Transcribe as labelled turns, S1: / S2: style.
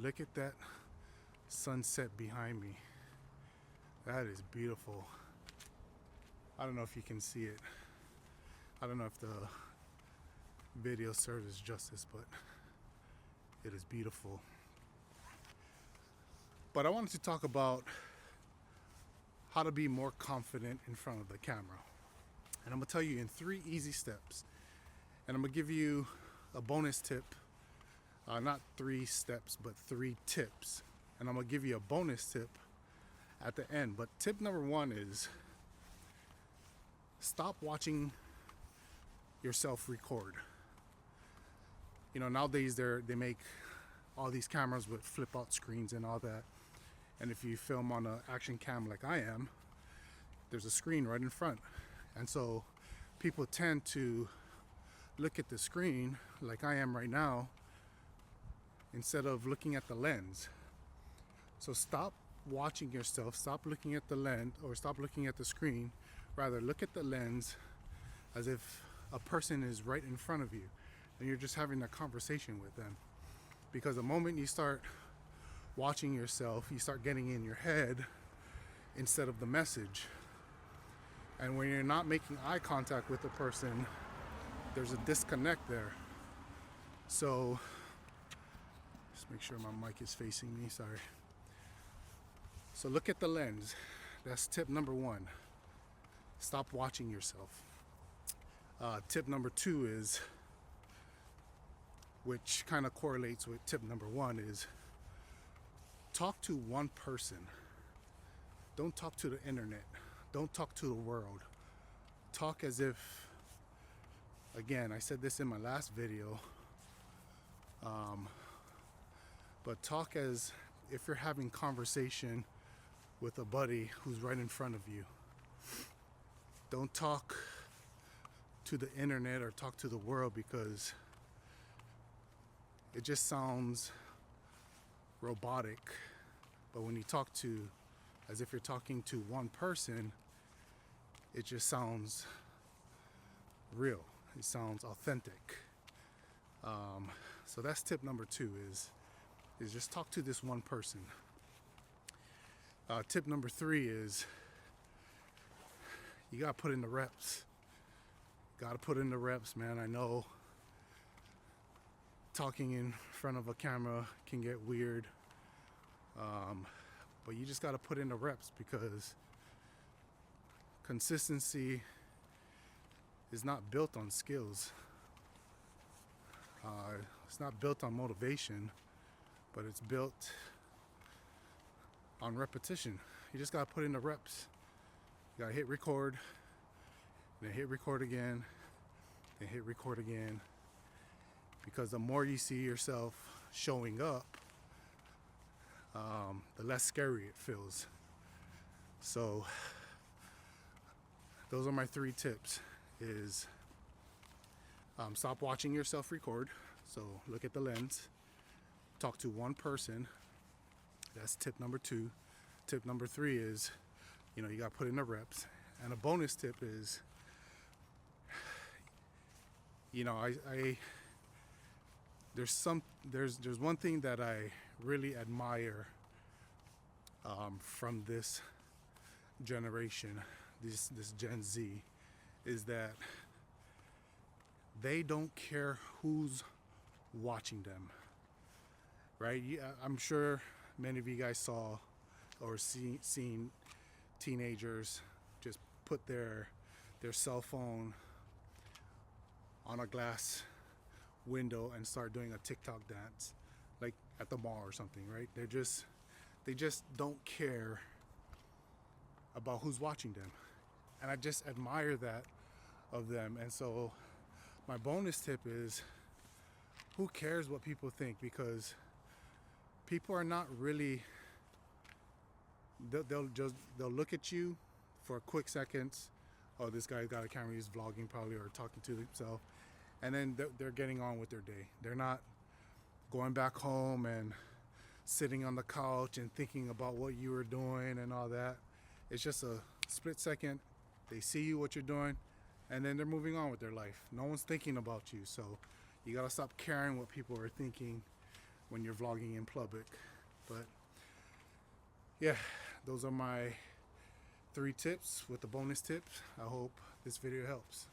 S1: look at that sunset behind me. That is beautiful. I don't know if you can see it. I don't know if the video serves justice, but it is beautiful. But I wanted to talk about how to be more confident in front of the camera. And I'm gonna tell you in 3 easy steps. And I'm gonna give you a bonus tip. Not 3 steps, but 3 tips. And I'm gonna give you a bonus tip at the end. But tip number 1 is stop watching yourself record. You know, nowadays they make all these cameras with flip out screens and all that. And if you film on an action cam like I am, there's a screen right in front. And so people tend to look at the screen like I am right now instead of looking at the lens. So stop watching yourself, stop looking at the lens or stop looking at the screen. Rather look at the lens as if a person is right in front of you and you're just having a conversation with them. Because the moment you start watching yourself, you start getting in your head instead of the message. And when you're not making eye contact with the person, there's a disconnect there. So just make sure my mic is facing me, sorry. So look at the lens. That's tip number 1. Stop watching yourself. Tip number 2 is, which kind of correlates with tip number 1, is talk to one person. Don't talk to the internet. Don't talk to the world. Talk as if, again, I said this in my last video, but talk as if you're having conversation with a buddy who's right in front of you. Don't talk to the internet or talk to the world, because it just sounds robotic. But when you talk to, as if you're talking to one person, it just sounds real. It sounds authentic. So that's tip number 2 is just talk to this one person. Tip number 3 is you gotta put in the reps. Gotta put in the reps, man. I know talking in front of a camera can get weird, but you just gotta put in the reps, because consistency is not built on skills. It's not built on motivation, but it's built on repetition. You just gotta put in the reps. You gotta hit record, then hit record again, then hit record again. Because the more you see yourself showing up, the less scary it feels. So those are my 3 tips. Is stop watching yourself record. So look at the lens. Talk to one person. That's tip number 2. Tip number 3 is, you got to put in the reps. And a bonus tip is, there's one thing that I really admire from this generation, this Gen Z, is that they don't care who's watching them, right? I'm sure many of you guys saw or seen teenagers just put their cell phone on a glass window and start doing a TikTok dance, like at the mall or something, right? They just don't care about who's watching them, and I just admire that of them. And so my bonus tip is, who cares what people think? Because people are not really, they'll look at you for a quick seconds. Oh, this guy's got a camera, he's vlogging probably, or talking to himself, and then they're getting on with their day. They're not going back home and sitting on the couch and thinking about what you were doing and all that. It's just a split second. They see you, what you're doing, and then they're moving on with their life. No one's thinking about you. So you gotta stop caring what people are thinking when you're vlogging in public. But yeah, those are my 3 tips with the bonus tips. I hope this video helps.